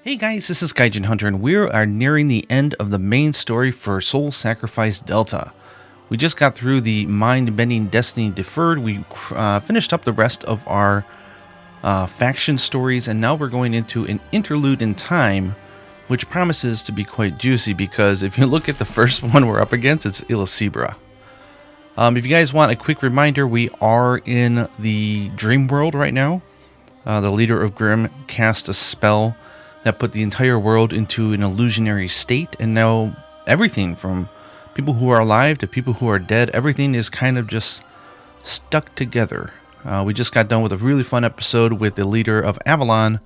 Hey guys, this is Gaijin Hunter, and we are nearing the end of the main story for Soul Sacrifice Delta. We just got through the Mind-Bending Destiny Deferred. We finished up the rest of our faction stories, and now we're going into an interlude in time, which promises to be quite juicy, because if you look at the first one we're up against, it's Illacibra. If you guys want a quick reminder, we are in the dream world right now. The leader of Grimm cast a spell that put the entire world into an illusionary state, and now everything from people who are alive to people who are dead, everything is kind of just stuck together. We just got done with a really fun episode with the leader of Avalon,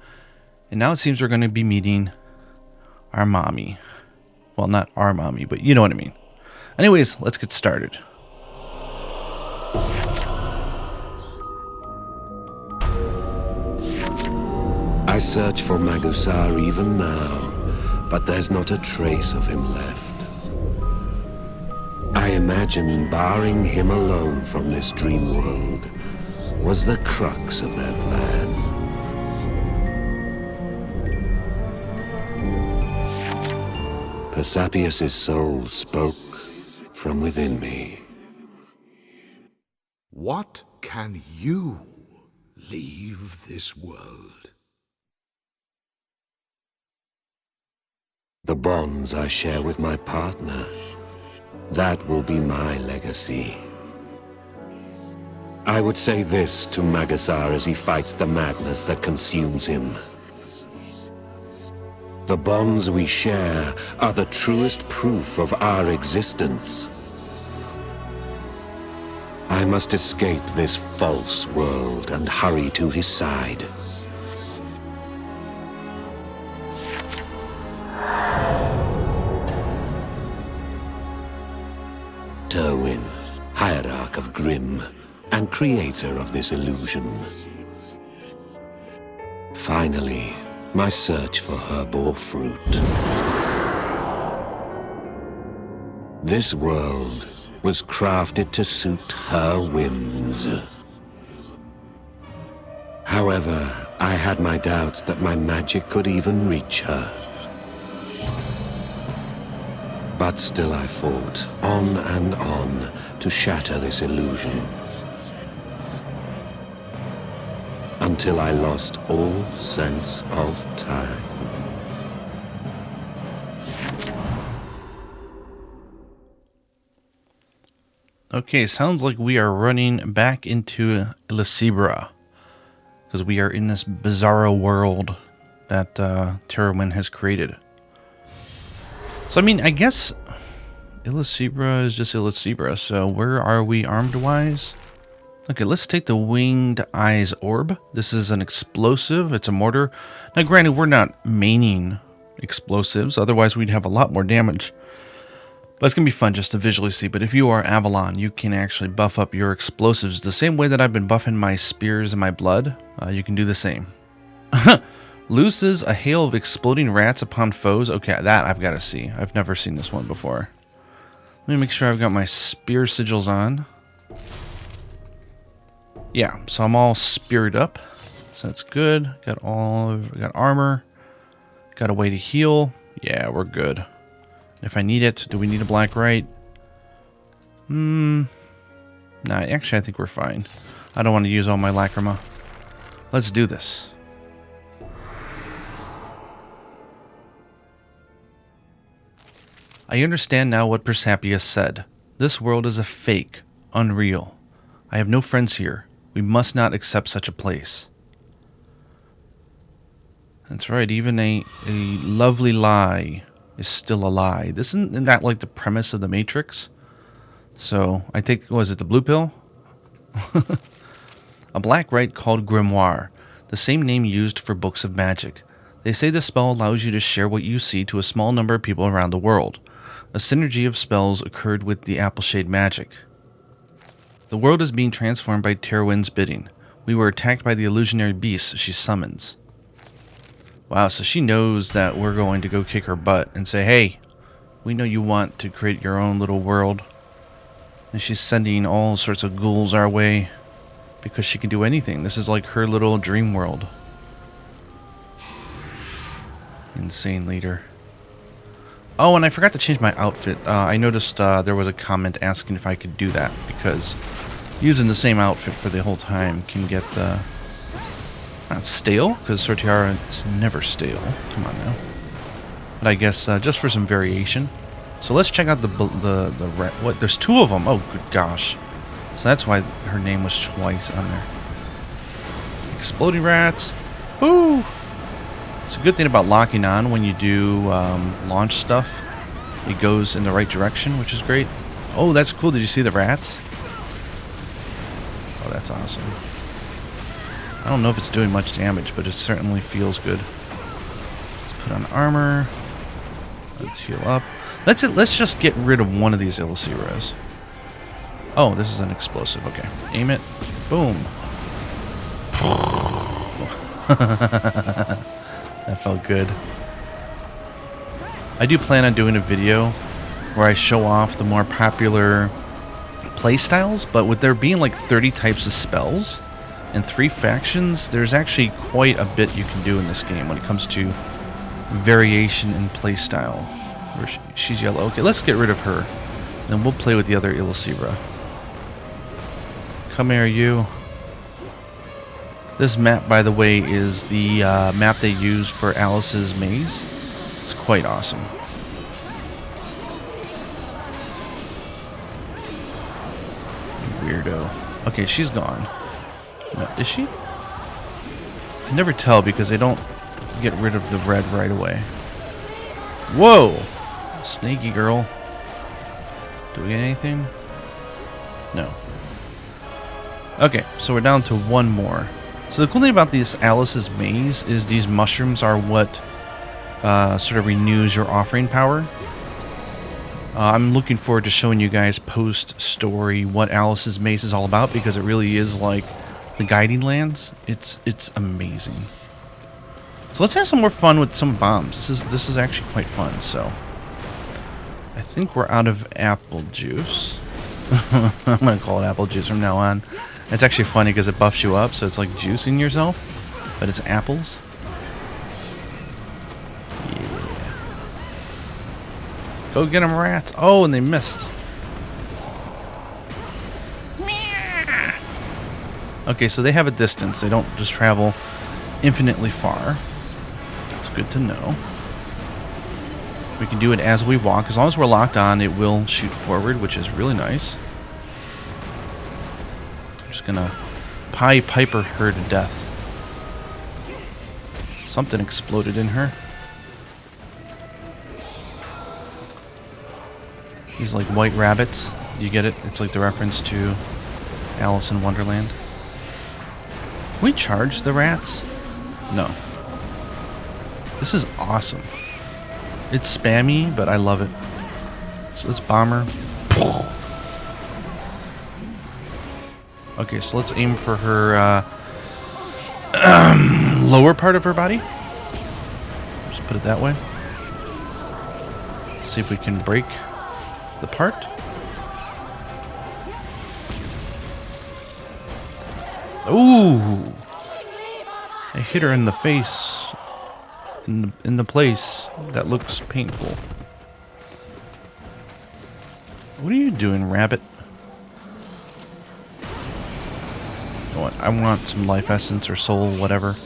and now it seems we're going to be meeting our mommy. Well, not our mommy, but you know what I mean. Anyways, let's get started. I search for Magusar even now, but there's not a trace of him left. I imagine barring him alone from this dream world was the crux of their plan. Persepius' soul spoke from within me. What can you leave this world? The bonds I share with my partner, that will be my legacy. I would say this to Magusar as he fights the madness that consumes him. The bonds we share are the truest proof of our existence. I must escape this false world and hurry to his side. Terwin, hierarch of Grimm, and creator of this illusion. Finally, my search for her bore fruit. This world was crafted to suit her whims. However, I had my doubts that my magic could even reach her. But still I fought, on and on, to shatter this illusion. Until I lost all sense of time. Okay, sounds like we are running back into Illacibra, because we are in this bizarro world that Terwin has created. So, I mean, I guess Illacibra is just Illacibra, so where are we armed-wise? Okay, let's take the Winged Eyes Orb. This is an explosive, it's a mortar. Now, granted, we're not maining explosives, otherwise we'd have a lot more damage. But it's going to be fun just to visually see, but if you are Avalon, you can actually buff up your explosives the same way that I've been buffing my spears and my blood. You can do the same. Looses a hail of exploding rats upon foes. Okay, that I've got to see. I've never seen this one before. Let me make sure I've got my spear sigils on. Yeah, so I'm all speared up. So that's good. Got armor. Got a way to heal. Yeah, we're good. If I need it, do we need a black right? Nah, actually I think we're fine. I don't want to use all my lacrima. Let's do this. I understand now what Persepius said. This world is a fake, unreal. I have no friends here. We must not accept such a place. That's right, even a lovely lie is still a lie. Isn't that like the premise of the Matrix? So, I take, was it the blue pill? A black rite called Grimoire, the same name used for books of magic. They say the spell allows you to share what you see to a small number of people around the world. A synergy of spells occurred with the Appleshade magic. The world is being transformed by Terwin's bidding. We were attacked by the illusionary beasts she summons. Wow, so she knows that we're going to go kick her butt and say, hey, we know you want to create your own little world. And she's sending all sorts of ghouls our way because she can do anything. This is like her little dream world. Insane leader. Oh, and I forgot to change my outfit. I noticed there was a comment asking if I could do that, because using the same outfit for the whole time can get not stale, because Sortiara is never stale. Come on now. But I guess just for some variation. So let's check out the what? There's two of them. Oh, good gosh. So that's why her name was twice on there. Exploding rats. Woo! It's a good thing about locking on when you do launch stuff. It goes in the right direction, which is great. Oh, that's cool. Did you see the rats? Oh, that's awesome. I don't know if it's doing much damage, but it certainly feels good. Let's put on armor. Let's heal up. Let's just get rid of one of these Illusiras. Oh, this is an explosive. Okay. Aim it. Boom. That felt good. I do plan on doing a video where I show off the more popular playstyles, but with there being like 30 types of spells and 3 factions, there's actually quite a bit you can do in this game when it comes to variation in playstyle. She's yellow. Okay, let's get rid of her. Then we'll play with the other Illusira. Come here, you. This map, by the way, is the map they use for Alice's maze. It's quite awesome. Weirdo. Okay, she's gone. No, is she? I can never tell because they don't get rid of the red right away. Whoa! Snaky girl. Do we get anything? No. Okay, so we're down to one more. So the cool thing about this Alice's maze is these mushrooms are what sort of renews your offering power. I'm looking forward to showing you guys post-story what Alice's maze is all about, because it really is like the Gaijin lands. It's amazing. So let's have some more fun with some bombs. This is actually quite fun. So I think we're out of apple juice. I'm gonna call it apple juice from now on. It's actually funny because it buffs you up, so it's like juicing yourself, but it's apples. Yeah. Go get them, rats. Oh, and they missed. Okay, so they have a distance. They don't just travel infinitely far. That's good to know. We can do it as we walk. As long as we're locked on, it will shoot forward, which is really nice. Gonna Piper her to death. Something exploded in her. These like white rabbits. You get it? It's like the reference to Alice in Wonderland. Can we charge the rats? No. This is awesome. It's spammy, but I love it. So let's bomb her. Okay, so let's aim for her lower part of her body. Just put it that way. See if we can break the part. Ooh! I hit her in the face. In the place that looks painful. What are you doing, rabbit? I want some life essence or soul, whatever.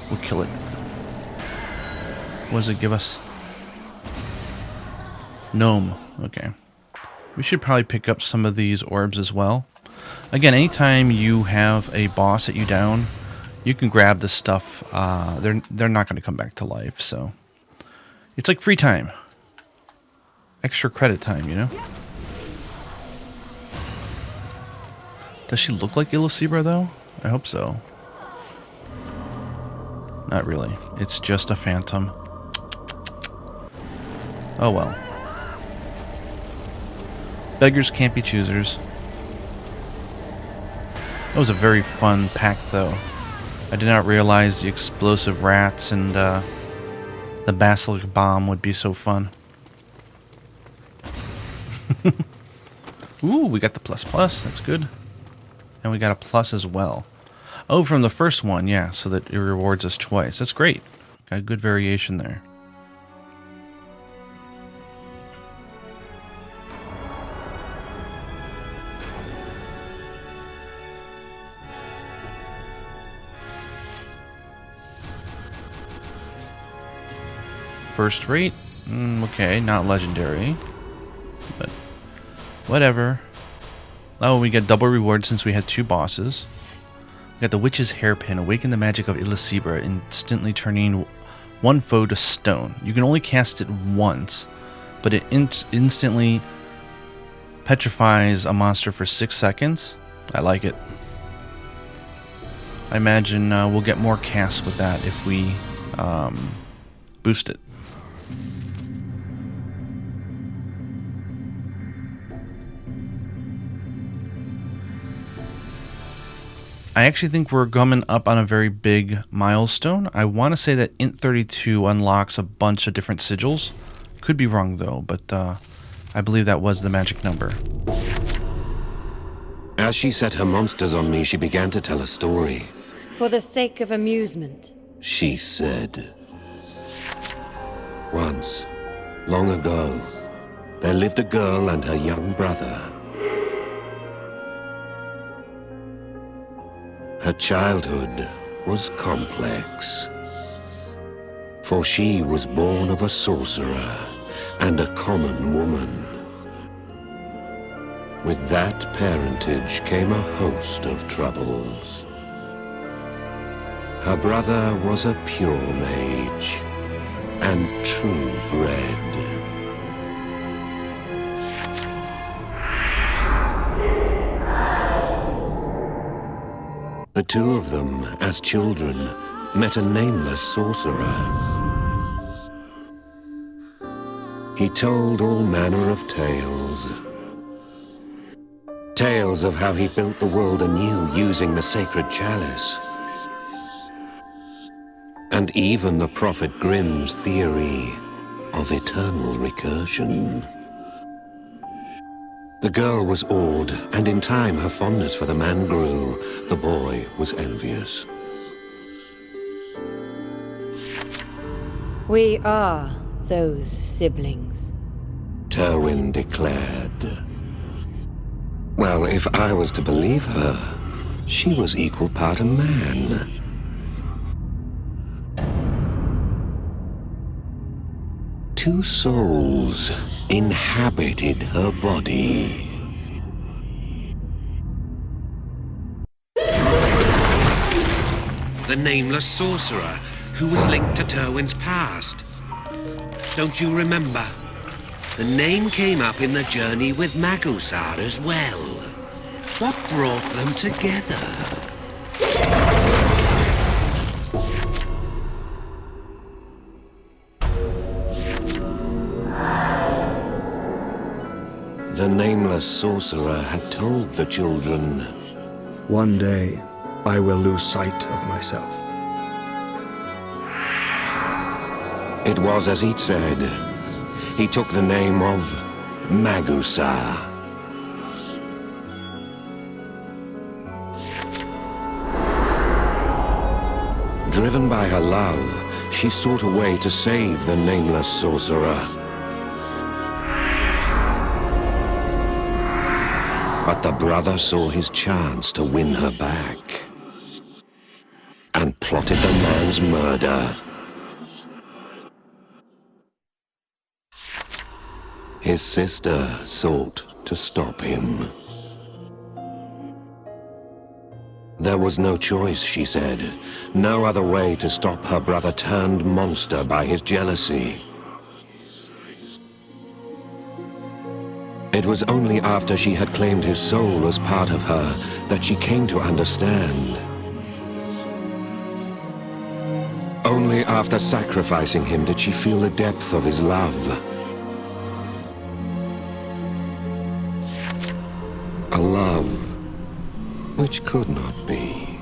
We'll kill it. What does it give us? Gnome. Okay. We should probably pick up some of these orbs as well. Again, anytime you have a boss that you down, you can grab this stuff. They're not going to come back to life, so it's like free time. Extra credit time, you know? Does she look like Illusibra, though? I hope so. Not really. It's just a phantom. Oh well. Beggars can't be choosers. That was a very fun pack, though. I did not realize the explosive rats and the basilisk bomb would be so fun. Ooh, we got the plus. That's good. And we got a plus as well. Oh, from the first one, yeah, so that it rewards us twice. That's great. Got good variation there. First rate. Okay, not legendary. But whatever. Oh, we get double reward since we had 2 bosses. We got the Witch's Hairpin. Awaken the magic of Illicibra, instantly turning one foe to stone. You can only cast it once, but it instantly petrifies a monster for 6 seconds. I like it. I imagine we'll get more casts with that if we boost it. I actually think we're coming up on a very big milestone. I want to say that Int 32 unlocks a bunch of different sigils. Could be wrong though, but I believe that was the magic number. As she set her monsters on me, she began to tell a story. For the sake of amusement. She said, once, long ago, there lived a girl and her young brother. Her childhood was complex, for she was born of a sorcerer and a common woman. With that parentage came a host of troubles. Her brother was a pure mage and true bred. The two of them, as children, met a nameless sorcerer. He told all manner of tales. Tales of how he built the world anew using the sacred chalice. And even the Prophet Grimm's theory of eternal recursion. The girl was awed, and in time her fondness for the man grew. The boy was envious. We are those siblings. Terwyn declared. Well, if I was to believe her, she was equal part a man. Two souls inhabited her body. The nameless sorcerer who was linked to Terwyn's past. Don't you remember? The name came up in the journey with Magusar as well. What brought them together? The nameless sorcerer had told the children, one day, I will lose sight of myself. It was as he'd said. He took the name of Magusar. Driven by her love, she sought a way to save the nameless sorcerer. But the brother saw his chance to win her back and plotted the man's murder. His sister sought to stop him. There was no choice, she said. No other way to stop her brother turned monster by his jealousy. It was only after she had claimed his soul as part of her that she came to understand. Only after sacrificing him did she feel the depth of his love. A love which could not be.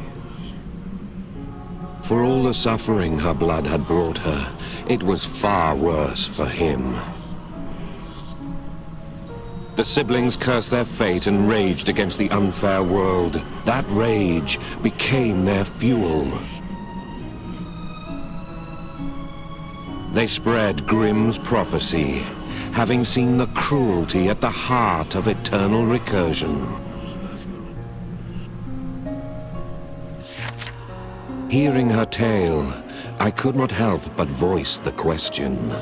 For all the suffering her blood had brought her, it was far worse for him. The siblings cursed their fate and raged against the unfair world. That rage became their fuel. They spread Grimm's prophecy, having seen the cruelty at the heart of eternal recursion. Hearing her tale, I could not help but voice the question.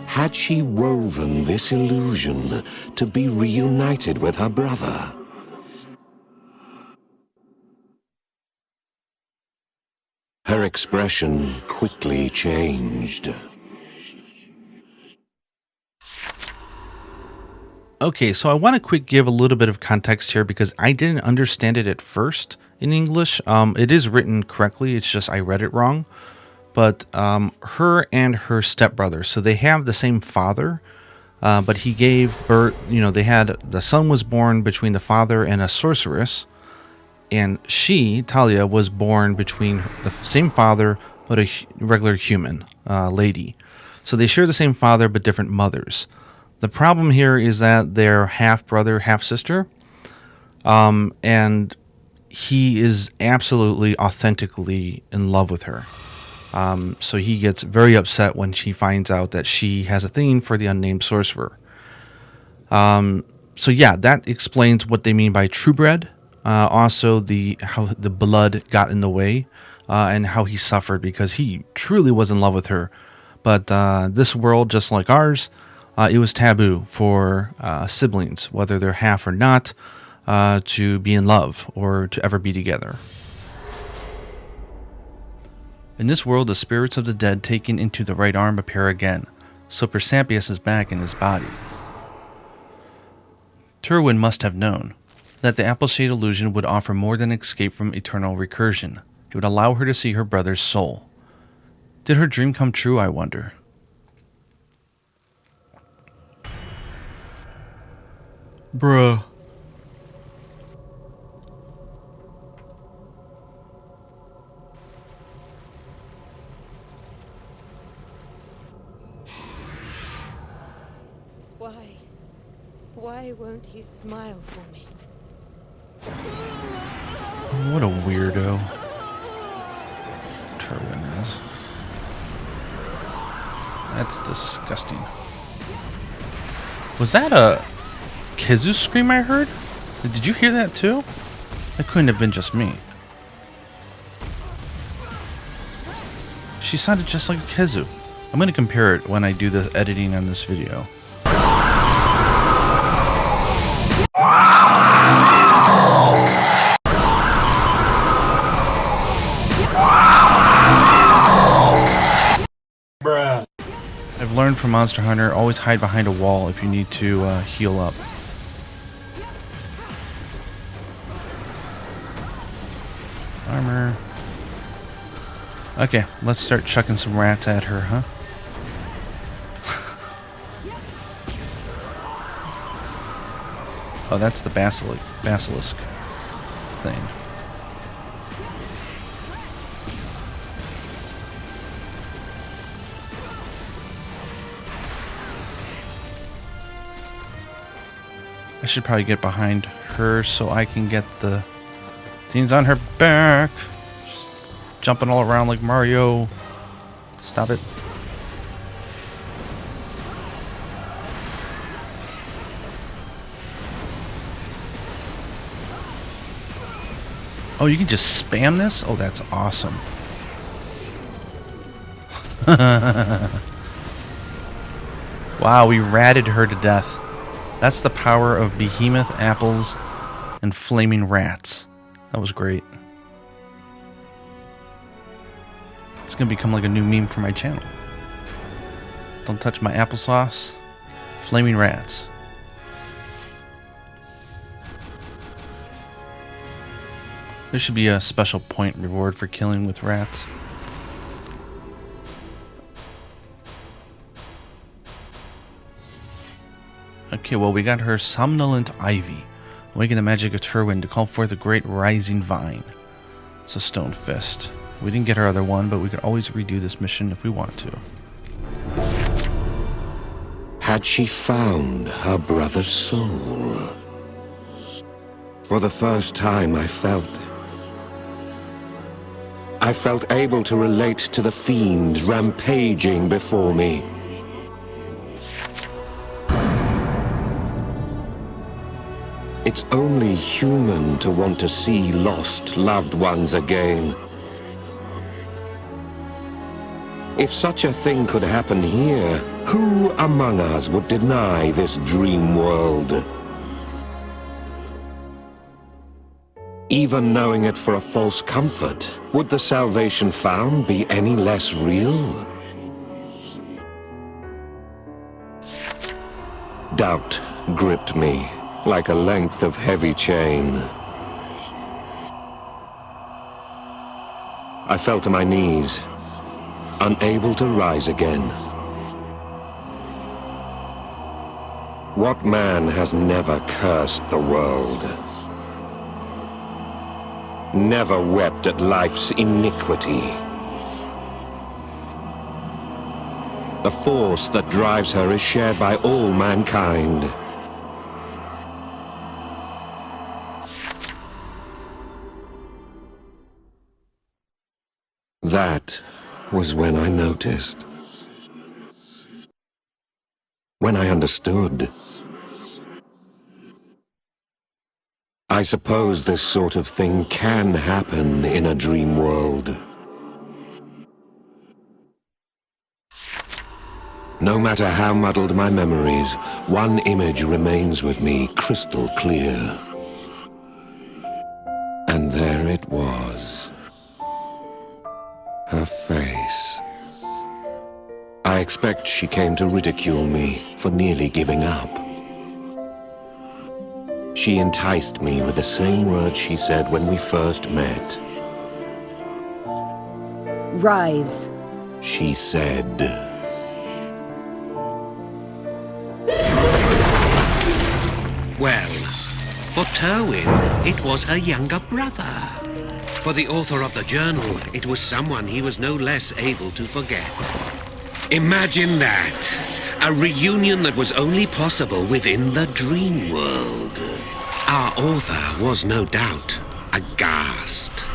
Had she woven this illusion to be reunited with her brother? Her expression quickly changed. Okay, so I want to give a little bit of context here because I didn't understand it at first in English. It is written correctly, it's just I read it wrong. But her and her stepbrother, so they have the same father, but he gave birth, the son was born between the father and a sorceress, and she, Talia, was born between the same father, but a regular human lady. So they share the same father, but different mothers. The problem here is that they're half brother, half sister, and he is absolutely, authentically in love with her. So he gets very upset when she finds out that she has a thing for the unnamed sorcerer. So yeah, that explains what they mean by true bred. Also, how the blood got in the way, and how he suffered because he truly was in love with her. But this world, just like ours, it was taboo for siblings, whether they're half or not, to be in love or to ever be together. In this world, the spirits of the dead taken into the right arm appear again, so Persepius is back in his body. Terwin must have known that the apple shade illusion would offer more than escape from eternal recursion. It would allow her to see her brother's soul. Did her dream come true, I wonder? Bruh. Why won't he smile for me? What a weirdo Terwin is. That's disgusting. Was that a Kizu scream I heard? Did you hear that too? That couldn't have been just me. She sounded just like a Kizu. I'm going to compare it when I do the editing on this video. I've learned from Monster Hunter, always hide behind a wall if you need to heal up. Armor. Okay, let's start chucking some rats at her, huh? Oh, that's the basilisk thing. I should probably get behind her so I can get the things on her back. Just jumping all around like Mario. Stop it. Oh, you can just spam this? Oh, that's awesome. Wow, we ratted her to death. That's the power of behemoth apples and flaming rats. That was great. It's gonna become like a new meme for my channel. Don't touch my applesauce. Flaming rats. There should be a special point reward for killing with rats. Okay, well, we got her Somnolent Ivy. Awaken the magic of Terwin to call forth a great rising vine. It's a stone fist. We didn't get her other one, but we could always redo this mission if we wanted to. Had she found her brother's soul? For the first time I felt able to relate to the fiends rampaging before me. It's only human to want to see lost loved ones again. If such a thing could happen here, who among us would deny this dream world? Even knowing it for a false comfort, would the salvation found be any less real? Doubt gripped me like a length of heavy chain. I fell to my knees, unable to rise again. What man has never cursed the world? Never wept at life's iniquity? The force that drives her is shared by all mankind. That was when I noticed. When I understood. I suppose this sort of thing can happen in a dream world. No matter how muddled my memories, one image remains with me crystal clear. And there it was. Her face. I expect she came to ridicule me for nearly giving up. She enticed me with the same words she said when we first met. Rise. She said, Well, for Terwin, it was her younger brother. For the author of the journal, it was someone he was no less able to forget. Imagine that. A reunion that was only possible within the dream world. Our author was no doubt aghast.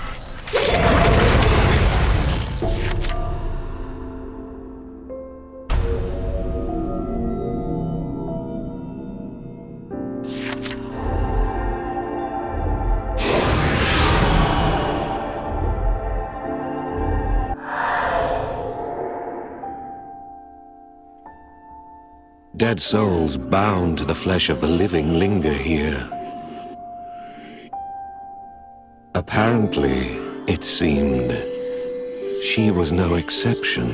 dead souls bound to the flesh of the living linger here. Apparently, it seemed, she was no exception.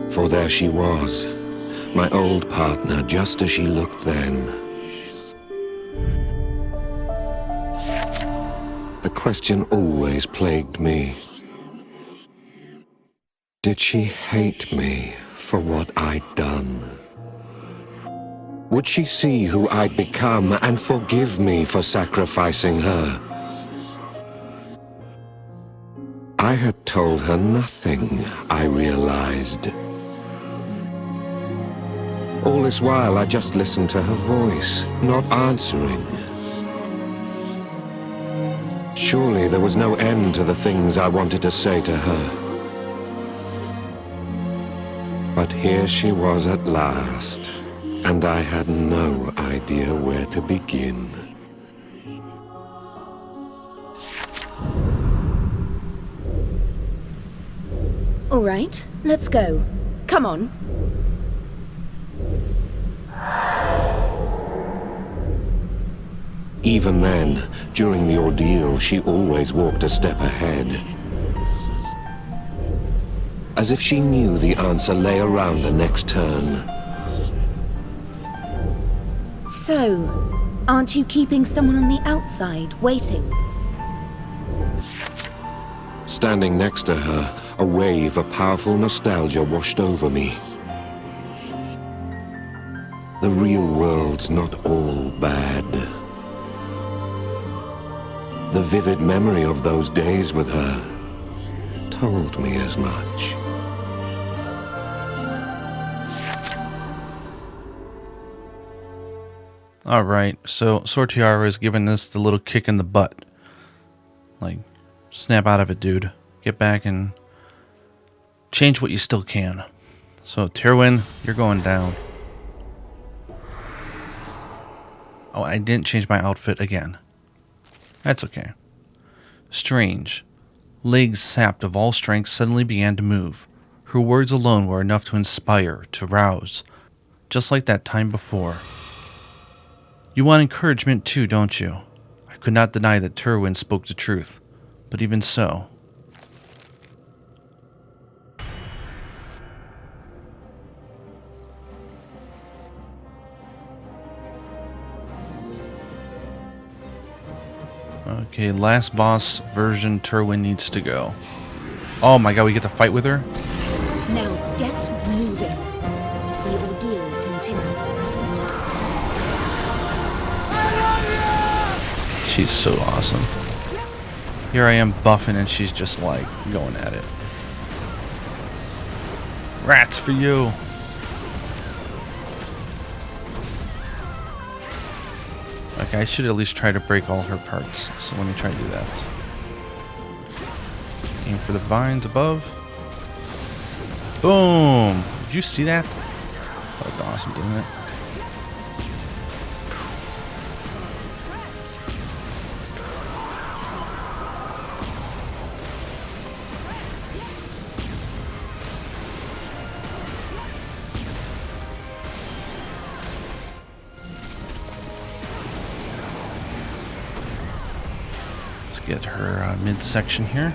For there she was, my old partner, just as she looked then. The question always plagued me. Did she hate me for what I'd done? Would she see who I'd become and forgive me for sacrificing her? I had told her nothing, I realized. All this while I just listened to her voice, not answering. Surely there was no end to the things I wanted to say to her. But here she was at last, and I had no idea where to begin. All right, let's go. Come on. Even then, during the ordeal, she always walked a step ahead. As if she knew the answer lay around the next turn. So, aren't you keeping someone on the outside, waiting? Standing next to her, a wave of powerful nostalgia washed over me. The real world's not all bad. The vivid memory of those days with her told me as much. Alright, so Sortiara is giving this the little kick in the butt. Like, snap out of it, dude. Get back and change what you still can. So, Terwin, you're going down. Oh, I didn't change my outfit again. That's okay. Strange. Legs sapped of all strength suddenly began to move. Her words alone were enough to inspire, to rouse. Just like that time before. You want encouragement too, don't you? I could not deny that Terwin spoke the truth. But even so... Okay, last boss version Terwin needs to go. Oh my god, we get to fight with her? Now get moving. The ordeal continues. She's so awesome. Here I am buffing and she's just like going at it. Rats for you. Okay, I should at least try to break all her parts. So let me try to do that. Aim for the vines above. Boom! Did you see that? That looked awesome, didn't it? Get her midsection here.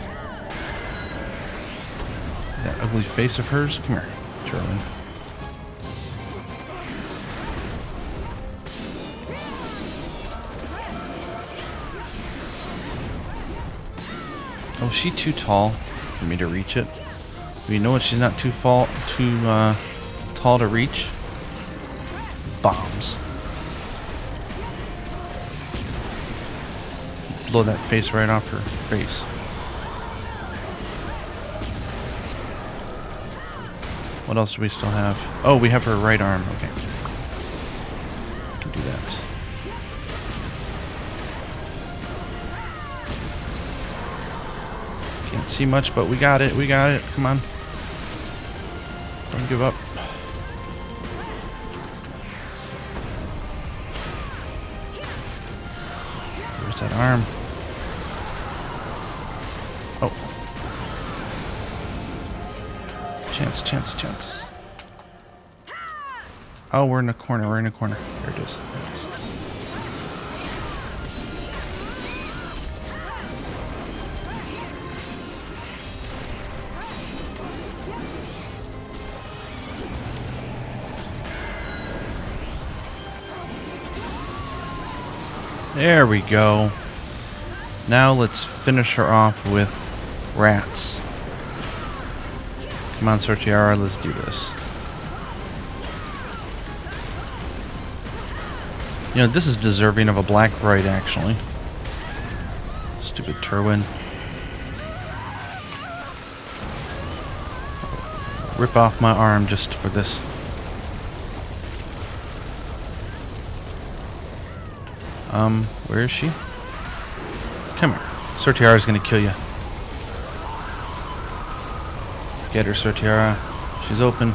That ugly face of hers. Come here, Terwin. Oh, is she too tall for me to reach it? You know what? She's not too tall to reach. Bombs. Blow that face right off her face. What else do we still have? Oh, we have her right arm. Okay. Can do that. Can't see much, but we got it. We got it. Come on. Don't give up. Where's that arm? Oh. Chance. Oh, we're in a corner. There it is. There we go. Now let's finish her off with rats. Come on, Sortiara, let's do this. You know, this is deserving of a black bright, actually. Stupid Terwin. Rip off my arm just for this. Where is she? Come here. Sortiara's gonna kill you. Get her, Sortiara. She's open.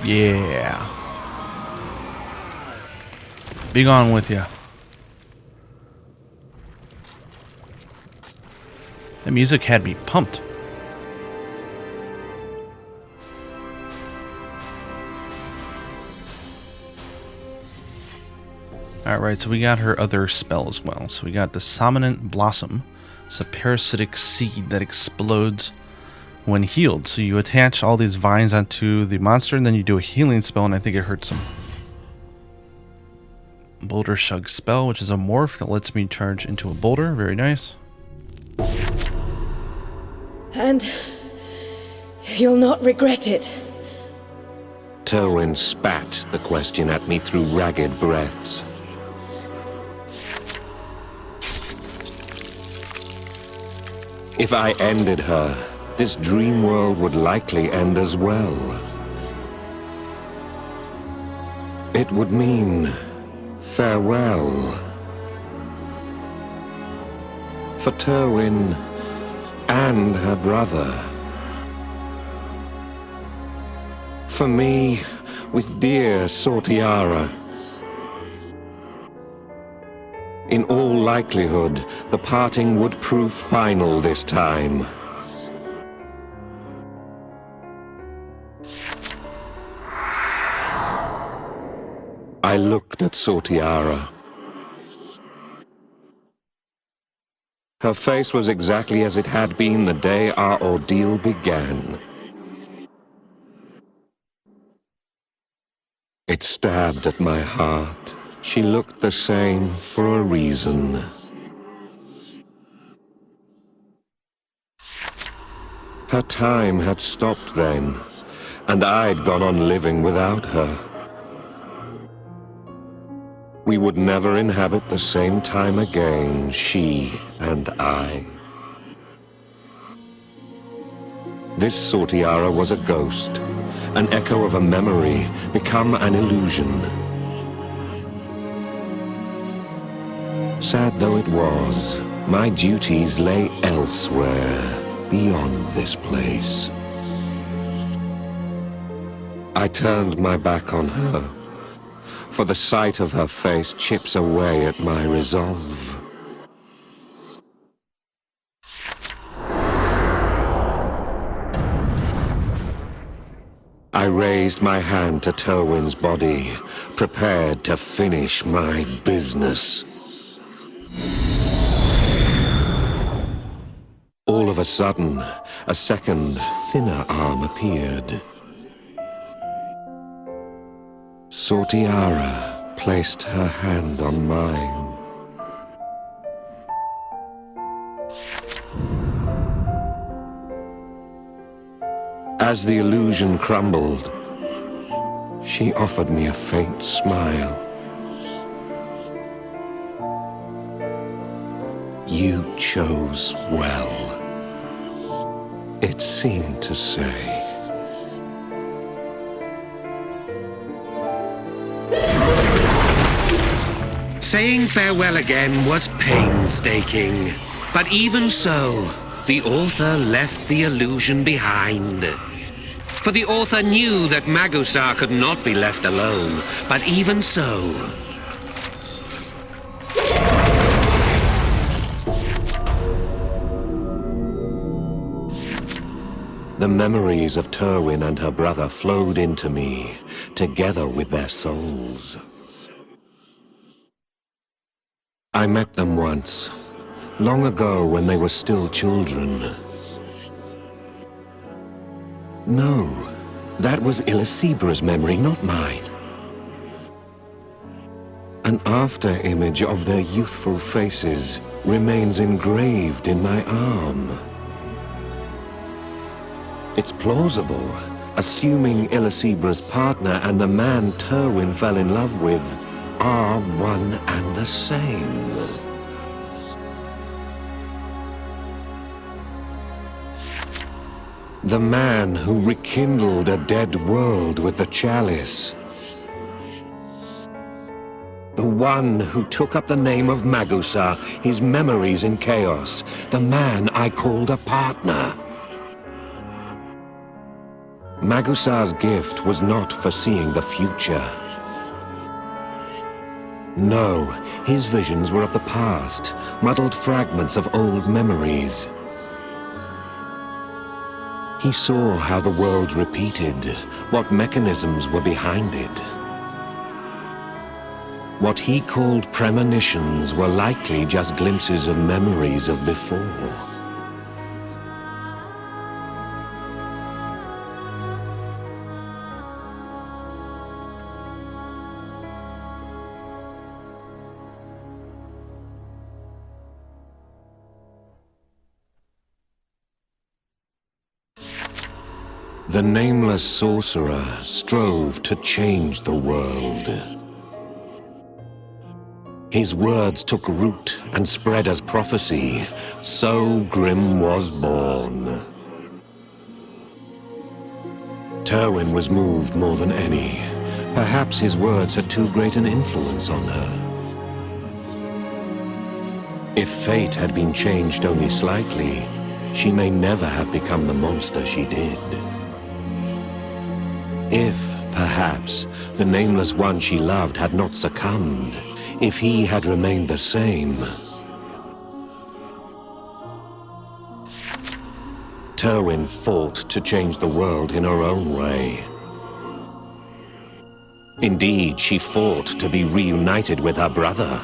Yeah. Be gone with ya. The music had me pumped. Alright, so we got her other spell as well. So we got the Somnant Blossom. It's a parasitic seed that explodes when healed. So you attach all these vines onto the monster and then you do a healing spell, and I think it hurts him. Boulder Shug spell, which is a morph that lets me charge into a boulder. Very nice. And you'll not regret it. Terwin spat the question at me through ragged breaths. If I ended her, this dream world would likely end as well. It would mean farewell. For Terwin and her brother. for me with dear Sortiara. In all likelihood, the parting would prove final this time. I looked at Sortiara. Her face was exactly as it had been the day our ordeal began. It stabbed at my heart. She looked the same for a reason. Her time had stopped then, and I'd gone on living without her. We would never inhabit the same time again, she and I. This Sortiara was a ghost, an echo of a memory, become an illusion. Sad though it was, my duties lay elsewhere, beyond this place. I turned my back on her, for the sight of her face chips away at my resolve. I raised my hand to Terwin's body, prepared to finish my business. All of a sudden, a second, thinner arm appeared. Sortiara placed her hand on mine. As the illusion crumbled, she offered me a faint smile. You chose well, it seemed to say. Saying farewell again was painstaking, but even so, the author left the illusion behind. For the author knew that Magusar could not be left alone, but even so... The memories of Terwin and her brother flowed into me, together with their souls. I met them once, long ago when they were still children. No, that was Illicibra's memory, not mine. An after-image of their youthful faces remains engraved in my arm. It's plausible, assuming Illicibra's partner and the man Terwin fell in love with are one and the same. The man who rekindled a dead world with the chalice. The one who took up the name of Magusar, his memories in chaos. The man I called a partner. Magusar's gift was not for seeing the future. No, his visions were of the past, muddled fragments of old memories. He saw how the world repeated, what mechanisms were behind it. What he called premonitions were likely just glimpses of memories of before. The nameless sorcerer strove to change the world. His words took root and spread as prophecy. So Grimm was born. Terwin was moved more than any. Perhaps his words had too great an influence on her. If fate had been changed only slightly, she may never have become the monster she did. If, perhaps, the nameless one she loved had not succumbed, if he had remained the same. Terwyn fought to change the world in her own way. Indeed, she fought to be reunited with her brother.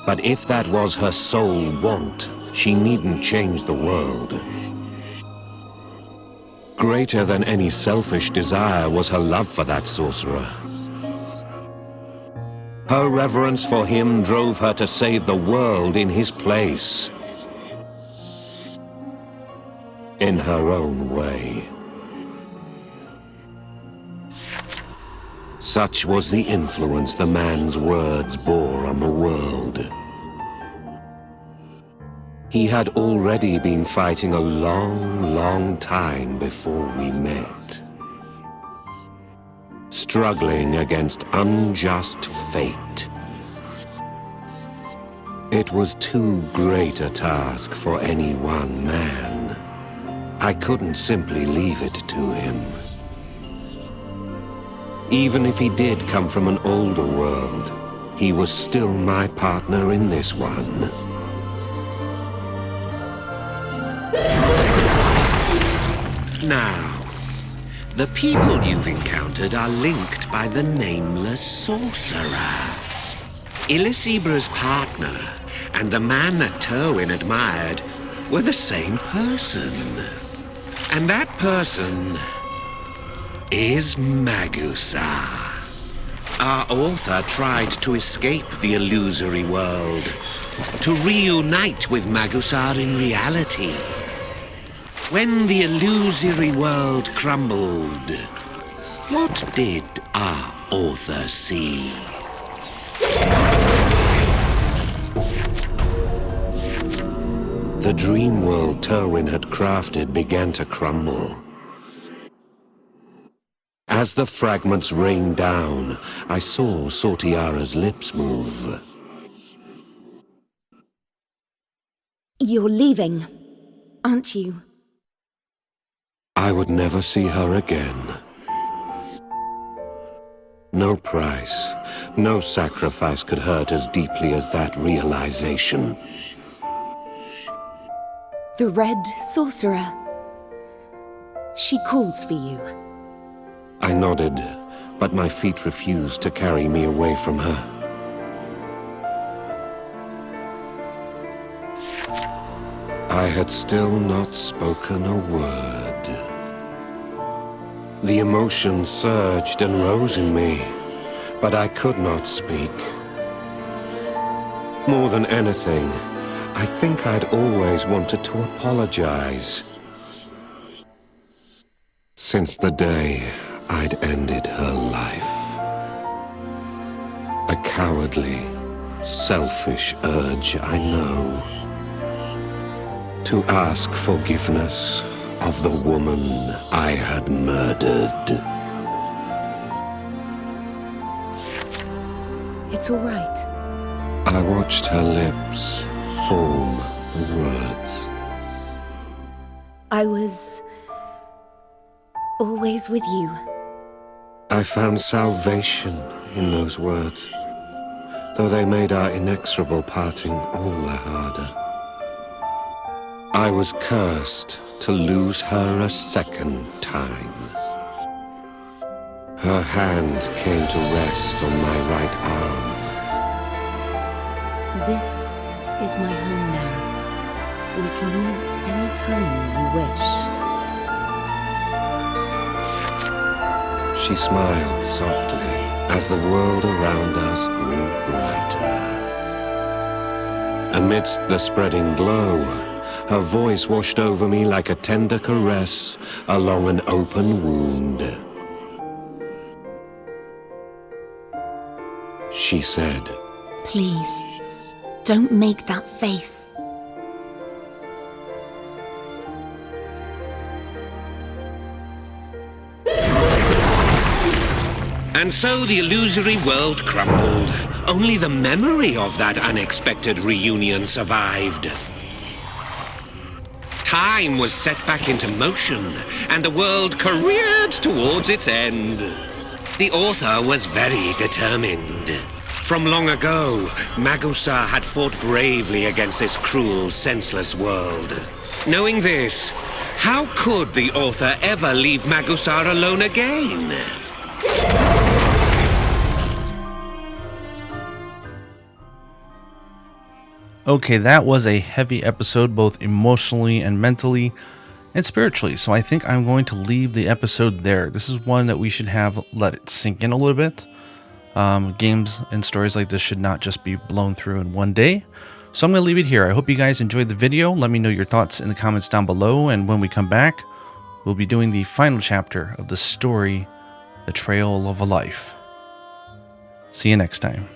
But if that was her sole want, she needn't change the world. Greater than any selfish desire was her love for that sorcerer. Her reverence for him drove her to save the world in his place. In her own way. Such was the influence the man's words bore on the world. He had already been fighting a long, long time before we met. Struggling against unjust fate. It was too great a task for any one man. I couldn't simply leave it to him. Even if he did come from an older world, he was still my partner in this one. Now, the people you've encountered are linked by the nameless sorcerer. Illisibra's partner and the man that Terwyn admired were the same person. And that person is Magusa. Our author tried to escape the illusory world, to reunite with Magusa in reality. When the illusory world crumbled, what did our author see? The dream world Terwyn had crafted began to crumble. As the fragments rained down, I saw Sortiara's lips move. You're leaving, aren't you? I would never see her again. No price, no sacrifice could hurt as deeply as that realization. The Red Sorcerer. She calls for you. I nodded, but my feet refused to carry me away from her. I had still not spoken a word. The emotion surged and rose in me, but I could not speak. More than anything, I think I'd always wanted to apologize. Since the day I'd ended her life. A cowardly, selfish urge, I know. To ask forgiveness of the woman I had murdered. It's all right. I watched her lips form the words. I was always with you. I found salvation in those words, though they made our inexorable parting all the harder. I was cursed to lose her a second time. Her hand came to rest on my right arm. This is my home now. We can meet any time you wish. She smiled softly as the world around us grew brighter. Amidst the spreading glow, her voice washed over me like a tender caress along an open wound. She said, Please, don't make that face. And so the illusory world crumbled. Only the memory of that unexpected reunion survived. Time was set back into motion, and the world careered towards its end. The author was very determined. From long ago, Magusa had fought bravely against this cruel, senseless world. Knowing this, how could the author ever leave Magusa alone again? Okay, that was a heavy episode, both emotionally and mentally and spiritually. So I think I'm going to leave the episode there. This is one that we should have let it sink in a little bit. Games and stories like this should not just be blown through in one day. So I'm going to leave it here. I hope you guys enjoyed the video. Let me know your thoughts in the comments down below. And when we come back, we'll be doing the final chapter of the story, The Trail of a Life. See you next time.